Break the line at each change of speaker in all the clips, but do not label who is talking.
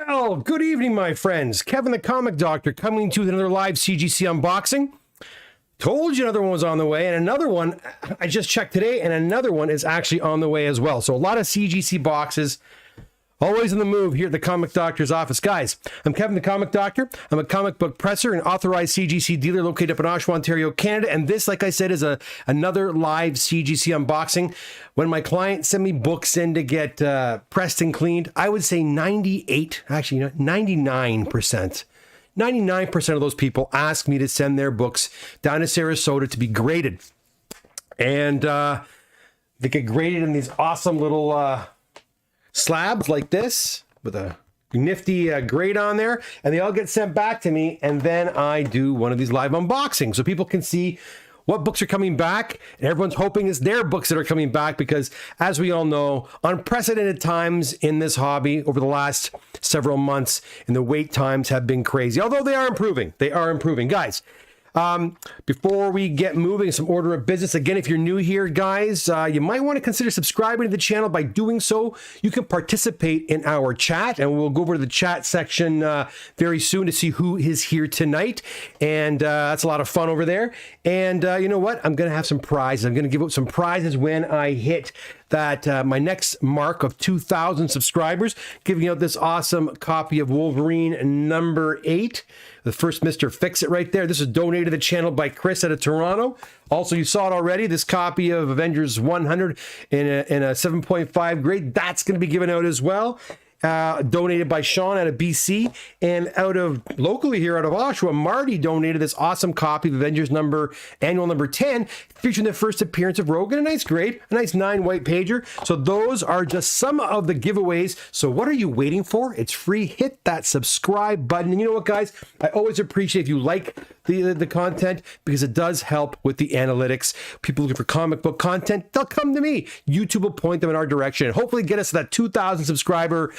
Well, good evening, my friends. Kevin the Comic Doctor coming to you with another live CGC unboxing. Told you another one was on the way, and another one, I just checked today, and another one is actually on the way as well. So a lot of CGC boxes, always in the move here at the Comic Doctor's office. Guys, I'm Kevin the Comic Doctor. I'm a comic book presser and authorized CGC dealer located up in Oshawa, Ontario, Canada. And this, like I said, is another live CGC unboxing. When my clients send me books in to get pressed and cleaned, I would say 99% of those people ask me to send their books down to Sarasota to be graded. And they get graded in these awesome little slabs like this with a nifty grade on there, and they all get sent back to me, and then I do one of these live unboxings so people can see what books are coming back, and everyone's hoping it's their books that are coming back because, as we all know, unprecedented times in this hobby over the last several months, and the wait times have been crazy, although they are improving. Guys. Before we get moving, some order of business. Again, if you're new here, guys, you might want to consider subscribing to the channel. By doing so, you can participate in our chat, and we'll go over to the chat section very soon to see who is here tonight. And that's a lot of fun over there. And you know what? I'm going to have some prizes. I'm going to give out some prizes when I hit that my next mark of 2,000 subscribers, giving out this awesome copy of Wolverine number 8. The first Mr. Fix-It right there. This is donated to the channel by Chris out of Toronto. Also, you saw it already, this copy of Avengers 100 in a 7.5 grade. That's going to be given out as well. Donated by Sean out of BC, and locally here out of Oshawa, Marty donated this awesome copy of Avengers annual number 10, featuring the first appearance of Rogue in a nice grade, a nice 9 white pager. So those are just some of the giveaways. So what are you waiting for? It's free. Hit that subscribe button. And you know what, guys? I always appreciate if you like the content, because it does help with the analytics. People looking for comic book content, they'll come to me. YouTube will point them in our direction and hopefully get us to that 2,000 subscriber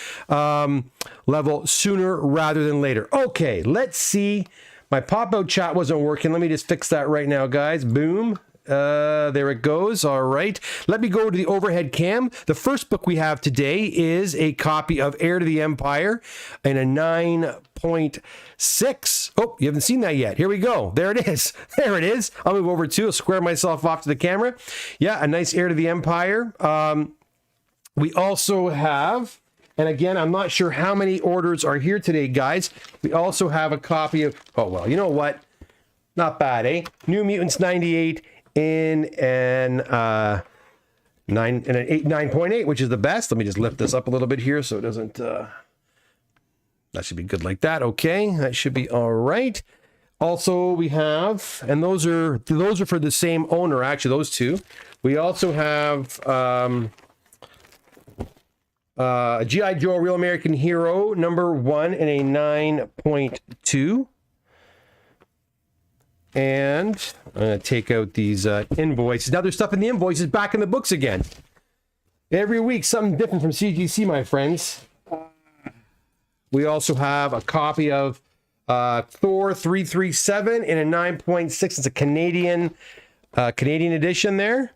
level sooner rather than later. Okay, let's see. My pop-out chat wasn't working. Let me just fix that right now, guys. Boom. There it goes. All right. Let me go to the overhead cam. The first book we have today is a copy of Heir to the Empire in a 9.6. Oh, you haven't seen that yet. Here we go. There it is. There it is. I'll move over too. I'll square myself off to the camera. Yeah, a nice Heir to the Empire. We also have, and again, I'm not sure how many orders are here today, guys. We also have a copy of, oh, well, you know what? Not bad, eh? New Mutants 98 in an 9.8, which is the best. Let me just lift this up a little bit here so it doesn't, that should be good like that. Okay, that should be all right. Also, we have, and those are for the same owner, actually, those two. We also have G.I. Joe Real American Hero number 1 in a 9.2. And I'm going to take out these invoices. Now there's stuff in the invoices back in the books again. Every week, something different from CGC, my friends. We also have a copy of Thor 337 in a 9.6. It's a Canadian edition there.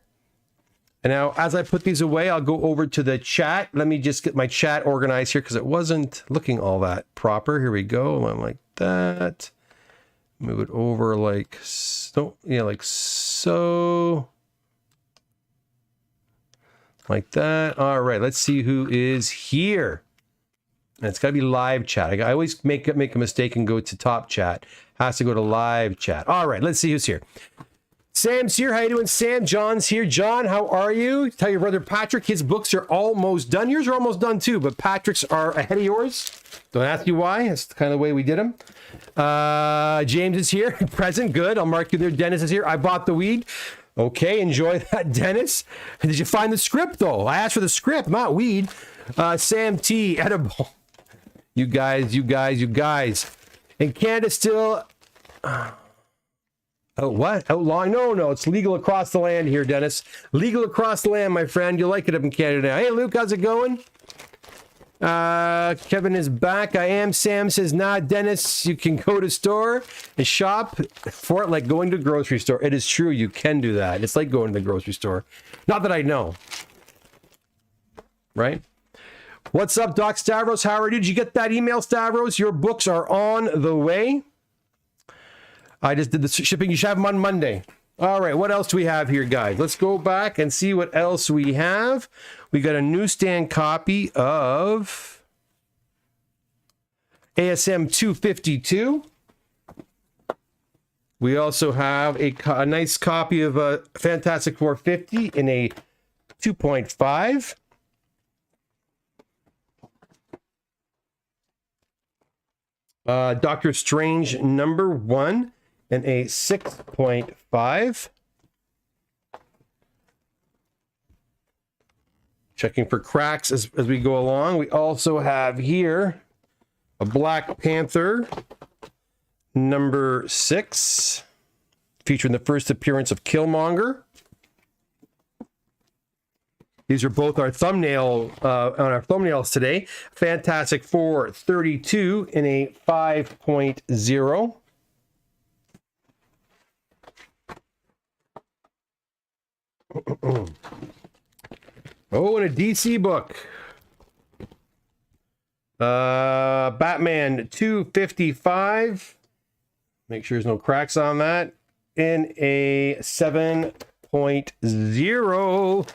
And now, as I put these away, I'll go over to the chat. Let me just get my chat organized here because it wasn't looking all that proper. Here we go. I'm like that. Move it over like so. Yeah, like so. Like that. All right, let's see who is here. And it's got to be live chat. I always make a mistake and go to top chat. Has to go to live chat. All right, let's see who's here. Sam's here. How you doing, Sam? John's here. John, how are you? Tell your brother Patrick his books are almost done. Yours are almost done too, but Patrick's are ahead of yours. Don't ask you why. That's kind of the way we did them. James is here. Present. Good. I'll mark you there. Dennis is here. I bought the weed. Okay. Enjoy that, Dennis. Did you find the script, though? I asked for the script, not weed. Sam T. Edible. You guys. And Canada still... Oh, what? Outlawing? No. It's legal across the land here, Dennis. Legal across the land, my friend. You'll like it up in Canada now. Hey, Luke, how's it going? Kevin is back. I am. Sam says, nah, Dennis, you can go to store and shop for it like going to a grocery store. It is true. You can do that. It's like going to the grocery store. Not that I know. Right? What's up, Doc Stavros? How are you? Did you get that email, Stavros? Your books are on the way. I just did the shipping. You should have them on Monday. All right, what else do we have here, guys? Let's go back and see what else we have. We got a newsstand copy of ASM 252. We also have a nice copy of a Fantastic 450 in a 2.5. Doctor Strange #1 in a 6.5. Checking for cracks as we go along. We also have here a Black Panther #6, featuring the first appearance of Killmonger. These are both our thumbnail on our thumbnails today. Fantastic Four 32 in a 5.0. Oh, and a DC book. Batman 255. Make sure there's no cracks on that. In a 7.0.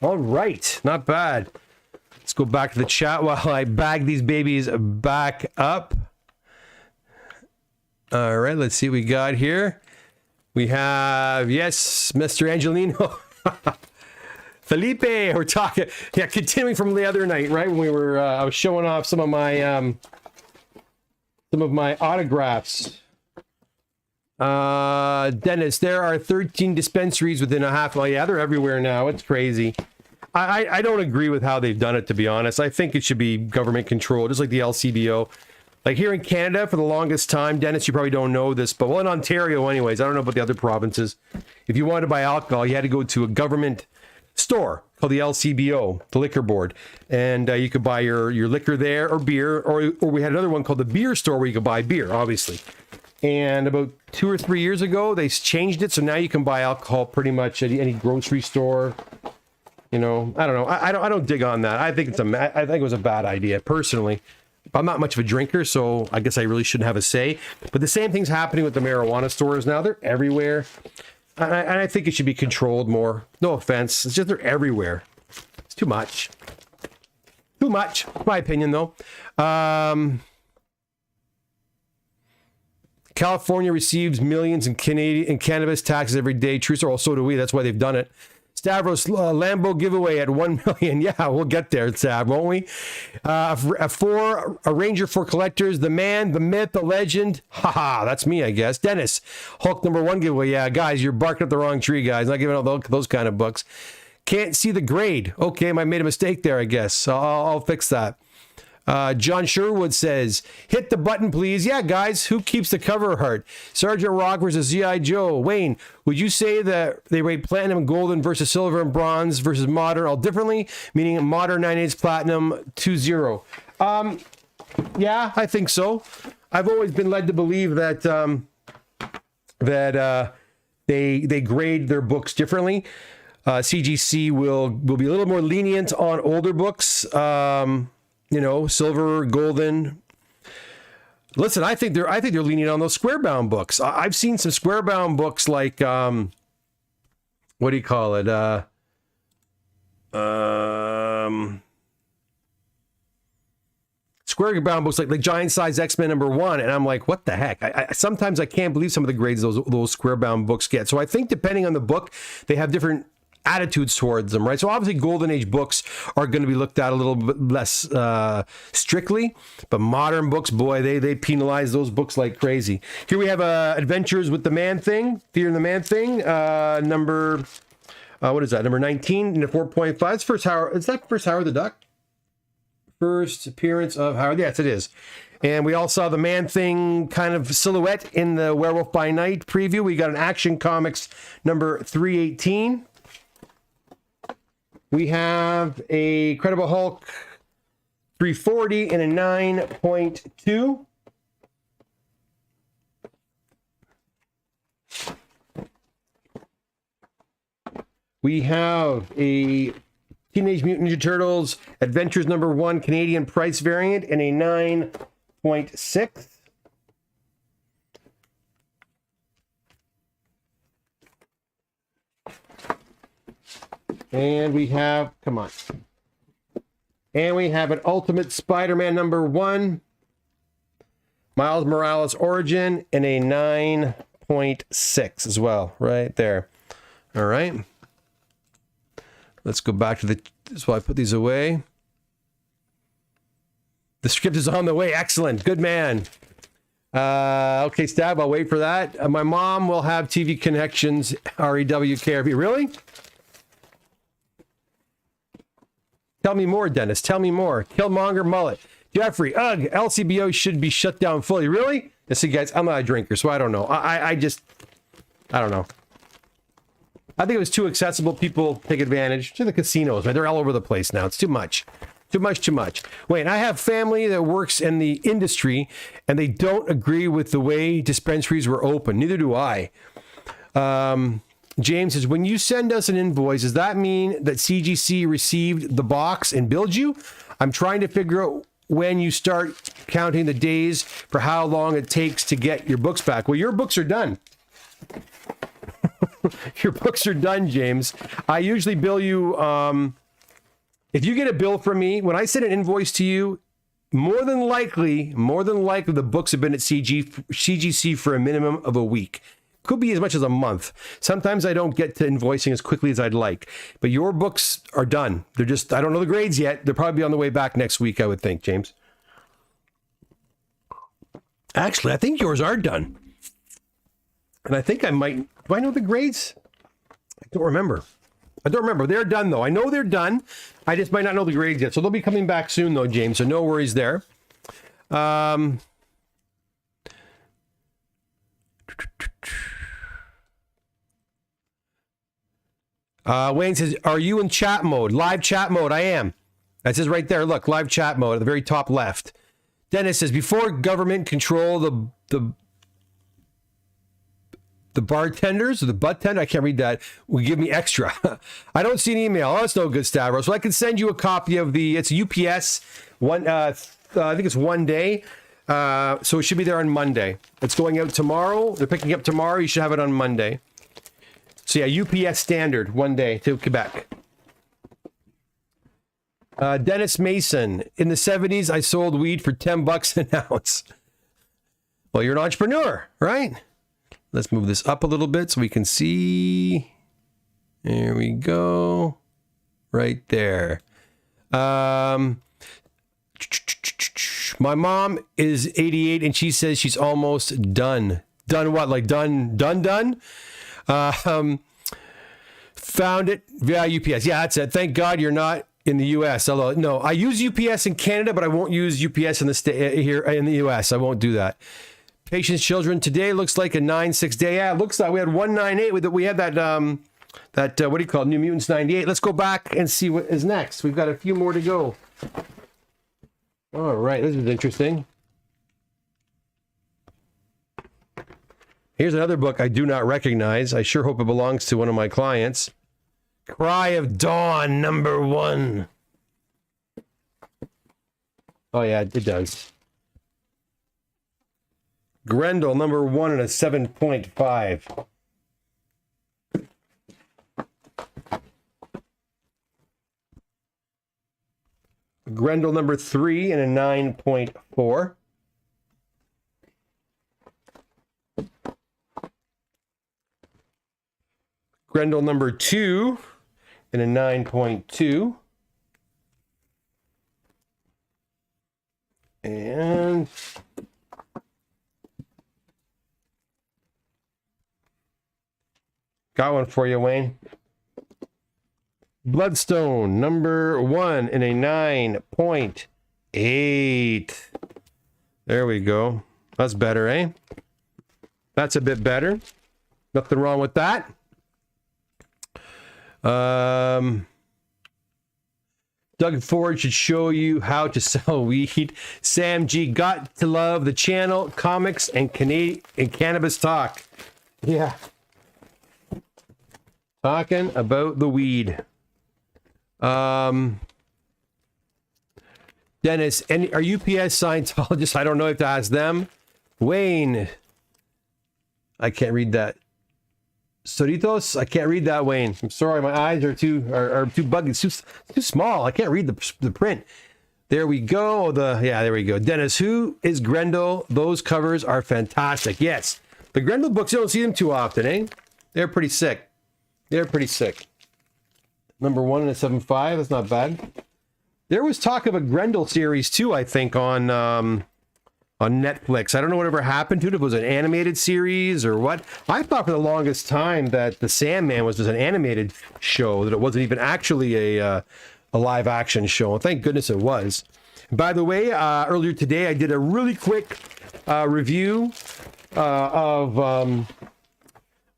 All right, not bad. Let's go back to the chat while I bag these babies back up. All right, let's see what we got here. We have, yes, Mr. Angelino. Felipe, we're talking, yeah, continuing from the other night, right? When we were, I was showing off some of my autographs. Dennis, there are 13 dispensaries within a half mile. Yeah, they're everywhere now. It's crazy. I don't agree with how they've done it, to be honest. I think it should be government controlled, just like the LCBO. Like here in Canada, for the longest time, Dennis, you probably don't know this, but well, in Ontario anyways, I don't know about the other provinces. If you wanted to buy alcohol, you had to go to a government store called the LCBO, the liquor board, and you could buy your liquor there, or beer, or we had another one called the beer store where you could buy beer, obviously. And about 2 or 3 years ago, they changed it, so now you can buy alcohol pretty much at any grocery store. You know, I don't know. I don't dig on that. I think I think it was a bad idea personally. I'm not much of a drinker, so I guess I really shouldn't have a say. But the same thing's happening with the marijuana stores now. They're everywhere, and I think it should be controlled more. No offense, it's just they're everywhere. It's too much. Too much, my opinion, though. California receives millions in cannabis taxes every day. True, so do we. That's why they've done it. Stavros Lambo giveaway at 1 million. Yeah, we'll get there, Stav, won't we? A Ranger for collectors. The man, the myth, the legend. Haha, that's me, I guess. Dennis, Hulk #1 giveaway. Yeah, guys, you're barking up the wrong tree, guys. Not giving out those kind of books. Can't see the grade. Okay, I made a mistake there, I guess. I'll fix that. John Sherwood says, hit the button, please. Yeah, guys, who keeps the cover hard? Sergeant Rock versus Z.I. Joe. Wayne, would you say that they rate platinum and golden versus silver and bronze versus modern all differently? Meaning modern 98's platinum 2.0. Yeah, I think so. I've always been led to believe that they grade their books differently. CGC will be a little more lenient on older books. You know, silver, golden. Listen, I think they're leaning on those square bound books. I've seen some square bound books like what do you call it? Square bound books like Giant Size X-Men #1, and I'm like, what the heck? I sometimes I can't believe some of the grades those square bound books get. So I think depending on the book, they have different attitudes towards them, right? So obviously Golden Age books are going to be looked at a little bit less strictly, but modern books, boy, they penalize those books like crazy. Here we have Adventures with the Man-Thing, Fear in the Man-Thing, number, what is that, number 19 in the 4.5. It's first Howard, is that first Howard the Duck? First appearance of Howard, yes, it is. And we all saw the Man-Thing kind of silhouette in the Werewolf by Night preview. We got an Action Comics number 318. We have a Credible Hulk 340 and a 9.2. We have a Teenage Mutant Ninja Turtles Adventures #1 Canadian price variant in a 9.6. And we have, come on. And we have an Ultimate Spider-Man #1 Miles Morales Origin in a 9.6 as well, right there. All right. Let's go back to the, so I put these away. The script is on the way. Excellent. Good man. Okay, Stab, I'll wait for that. My mom will have TV connections, REWKRP. Really? Tell me more, Dennis. Tell me more. Killmonger Mullet. Jeffrey, ugh, LCBO should be shut down fully. Really? See, guys, I'm not a drinker, so I don't know. I don't know. I think it was too accessible. People take advantage. To the casinos, man. They're all over the place now. It's too much. Too much. Wait, I have family that works in the industry, and they don't agree with the way dispensaries were open. Neither do I. James says, when you send us an invoice, does that mean that CGC received the box and billed you? I'm trying to figure out when you start counting the days for how long it takes to get your books back. Well, your books are done. Your books are done, James. I usually bill you, if you get a bill from me, when I send an invoice to you, more than likely, the books have been at CGC for a minimum of a week. Could be as much as a month. Sometimes I don't get to invoicing as quickly as I'd like, but your books are done. They're just, I don't know the grades yet. They're probably on the way back next week, I would think, James. Actually, I think yours are done. And I think I might, do I know the grades? I don't remember. They're done, though. I know they're done. I just might not know the grades yet. So they'll be coming back soon, though, James. So no worries there. Wayne says, are you in chat mode? Live chat mode. I am. That says right there. Look, live chat mode at the very top left. Dennis says, before government control the bartenders or the butt tender, I can't read that, will give me extra. I don't see an email. Oh, it's no good, Stavros. So I can send you a copy of it's UPS. I think it's 1 day. So it should be there on Monday. It's going out tomorrow. They're picking up tomorrow. You should have it on Monday. So yeah, UPS standard, 1 day to Quebec. Dennis Mason, in the 70s, I sold weed for $10 an ounce. Well, you're an entrepreneur, right? Let's move this up a little bit so we can see. There we go. Right there. My mom is 88 and she says she's almost done. Done what? Like done? Found it via UPS. Yeah, that's it. Thank God you're not in the US. Although, no, I use UPS in Canada, but I won't use UPS in the here in the US. I won't do that. Patient's children today looks like a 9/6 day. Yeah, it looks like we had 198. We had that what do you call it? New Mutants 98. Let's go back and see what is next. We've got a few more to go. All right, this is interesting. Here's another book I do not recognize. I sure hope it belongs to one of my clients. Cry of Dawn #1. Oh yeah, it does. Grendel #1 and a 7.5. Grendel #3 and a 9.4. Grendel #2 and a 9.2. And got one for you, Wayne. Bloodstone #1 and a 9.8. There we go. That's better, eh? That's a bit better. Nothing wrong with that. Doug Ford should show you how to sell weed. Sam G, got to love the channel, comics, and cannabis talk. Yeah. Talking about the weed. Dennis, are UPS Scientologists? I don't know if to ask them. Wayne, I can't read that. Soritos, I can't read that, Wayne. I'm sorry, my eyes are too buggy. It's too small. I can't read the print. There we go. There we go. Dennis, who is Grendel? Those covers are fantastic. Yes, the Grendel books, you don't see them too often, eh? They're pretty sick. They're pretty sick. Number 1 in a 7.5. That's not bad. There was talk of a Grendel series too, I think, on Netflix. I don't know whatever happened to it. If it was an animated series or what. I thought for the longest time that the Sandman was just an animated show, that it wasn't even actually a live action show. And thank goodness it was. By the way, earlier today I did a really quick review of.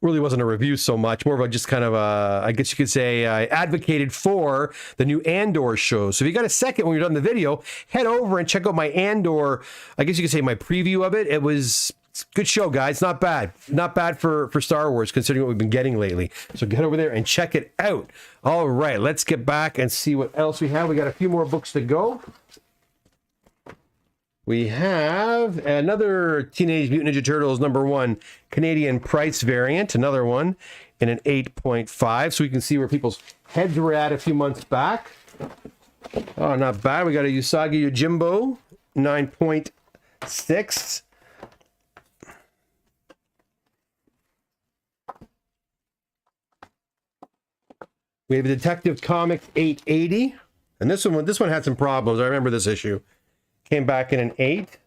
Really wasn't a review so much, more of a just kind of a, I guess you could say, I advocated for the new Andor show. So if you got a second when you're done the video, head over and check out my Andor, I guess you could say my preview of it. It's a good show, guys. Not bad. Not bad for Star Wars, considering what we've been getting lately. So get over there and check it out. All right, let's get back and see what else we have. We got a few more books to go. We have another Teenage Mutant Ninja Turtles #1 Canadian price variant, another one in an 8.5, so we can see where people's heads were at a few months back. Oh, not bad. We got a Usagi Yojimbo 9.6. We have a Detective Comics 880, and this one had some problems. I remember this issue. Came back in an 8.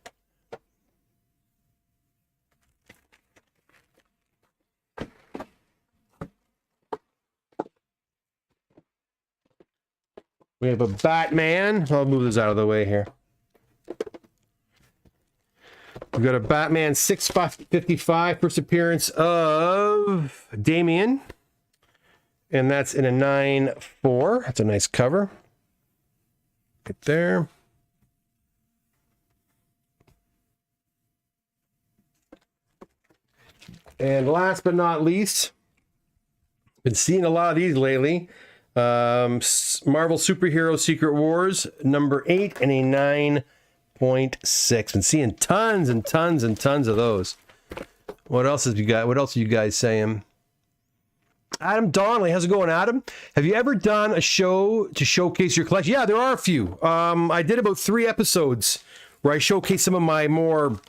We have a Batman. I'll move this out of the way here. We've got a Batman 655, first appearance of Damian. And that's in a 9.4. That's a nice cover. Right there. And last but not least, been seeing a lot of these lately. Marvel Superhero Secret Wars #8 and a 9.6. Been seeing tons and tons and tons of those. What else have you got? What else are you guys saying? Adam Donnelly, how's it going, Adam? Have you ever done a show to showcase your collection? Yeah, there are a few. I did about 3 episodes where I showcase some of my more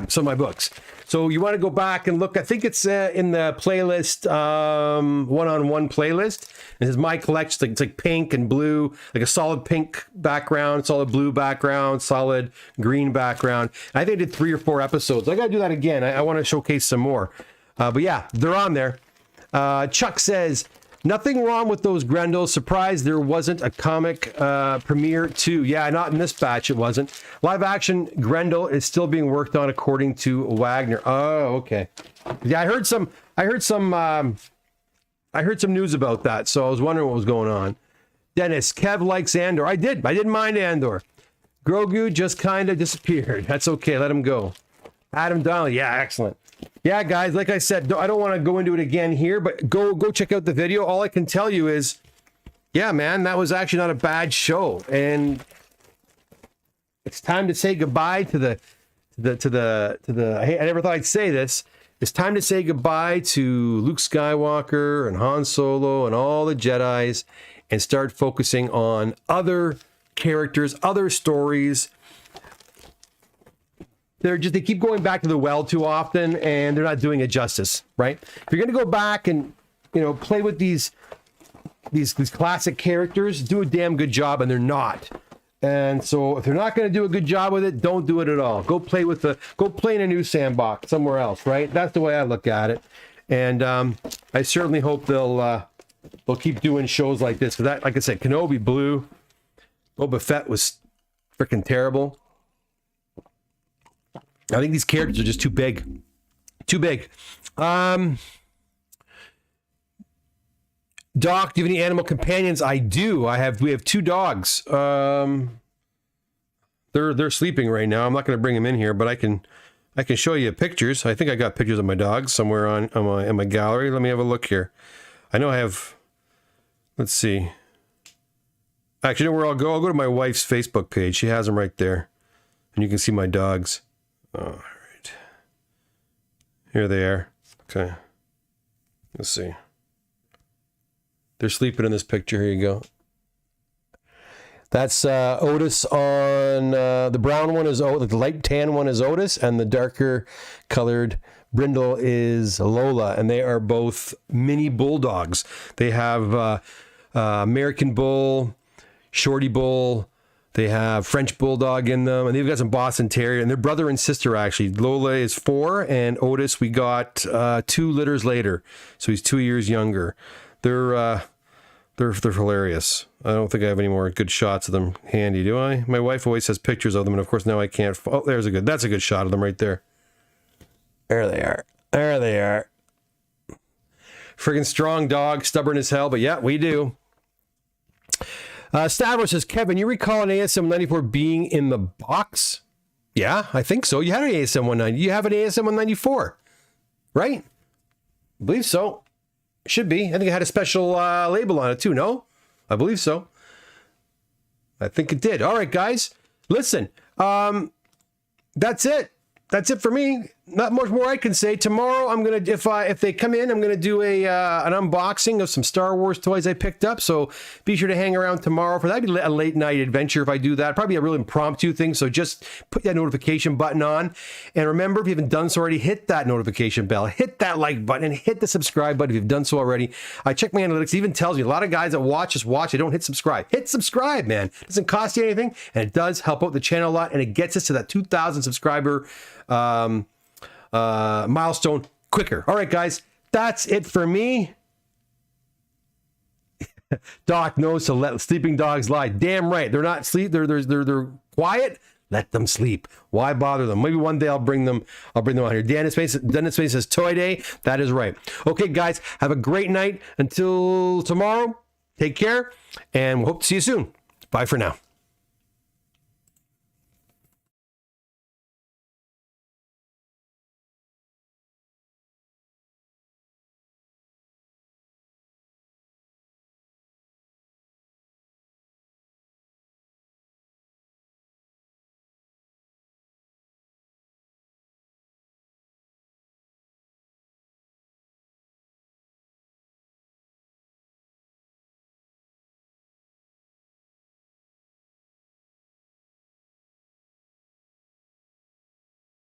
some of my books. So you want to go back and look. I think it's in the playlist, one-on-one playlist. It is my collection. It's like pink and blue, like a solid pink background, solid blue background, solid green background. I think I did 3 or 4 episodes. I got to do that again. I want to showcase some more. But yeah, they're on there. Chuck says, nothing wrong with those Grendels. Surprised there wasn't a comic premiere too. Yeah, not in this batch it wasn't. Live action Grendel is still being worked on according to Wagner. Oh, okay. Yeah, I heard some news about that, so I was wondering what was going on. Dennis, Kev likes Andor. I didn't mind Andor. Grogu just kind of disappeared. That's okay, let him go. Adam Donnelly, yeah, excellent. Yeah, guys, like I said, I don't want to go into it again here, but go check out the video. All I can tell you is, yeah, man, that was actually not a bad show, and it's time to say goodbye to the. I never thought I'd say this. It's time to say goodbye to Luke Skywalker and Han Solo and all the Jedis, and start focusing on other characters, other stories. They keep going back to the well too often, and they're not doing it justice, right? If you're going to go back and, play with these classic characters, do a damn good job, and they're not. And so if they're not going to do a good job with it, don't do it at all. Go play in a new sandbox somewhere else, right? That's the way I look at it. And I certainly hope they'll keep doing shows like this. Because that, like I said, Kenobi blew. Boba Fett was freaking terrible. I think these characters are just too big. Too big. Doc, do you have any animal companions? I do. We have 2 dogs. They're sleeping right now. I'm not going to bring them in here, but I can show you pictures. I think I got pictures of my dogs somewhere in my gallery. Let me have a look here. I know I have Let's see. Actually, you know where I'll go? I'll go to my wife's Facebook page. She has them right there. And you can see my dogs. All right. Here they are. Okay. Let's see. They're sleeping in this picture. Here you go. That's Otis on... the brown one is Otis. The light tan one is Otis. And the darker colored Grendel is Lola. And they are both mini bulldogs. They have American Bull, Shorty Bull. They have French Bulldog in them. And they've got some Boston Terrier. And they're brother and sister, actually. Lola is 4. And Otis, we got 2 litters later. So he's 2 years younger. They're hilarious. I don't think I have any more good shots of them handy, do I? My wife always has pictures of them, and of course now I can't. Oh, that's a good shot of them right there. There they are. There they are. Friggin' strong dog, stubborn as hell, but yeah, we do. Stavros says, Kevin, you recall an ASM 94 being in the box? Yeah, I think so. You had an ASM 190. You have an ASM 194, right? I believe so. Should be. I think it had a special label on it too, no? I believe so. I think it did. All right, guys. Listen, that's it. That's it for me. Not much more I can say. Tomorrow, I'm gonna if they come in, I'm gonna do an unboxing of some Star Wars toys I picked up. So be sure to hang around tomorrow for that. Be a late night adventure if I do that. Probably a real impromptu thing. So just put that notification button on, and remember, if you haven't done so already, hit that notification bell, hit that like button, and hit the subscribe button if you've done so already. I check my analytics. It even tells me a lot of guys that watch. They don't hit subscribe. Hit subscribe, man. It doesn't cost you anything, and it does help out the channel a lot, and it gets us to that 2,000 subscriber milestone quicker. All right, guys, that's it for me. Doc knows to let sleeping dogs lie. Damn right. They're not sleep. They're quiet. Let them sleep. Why bother them? Maybe one day I'll bring them on here. Dennis Space says Toy Day. That is right. Okay, guys, have a great night. Until tomorrow, take care, and we hope to see you soon. Bye for now.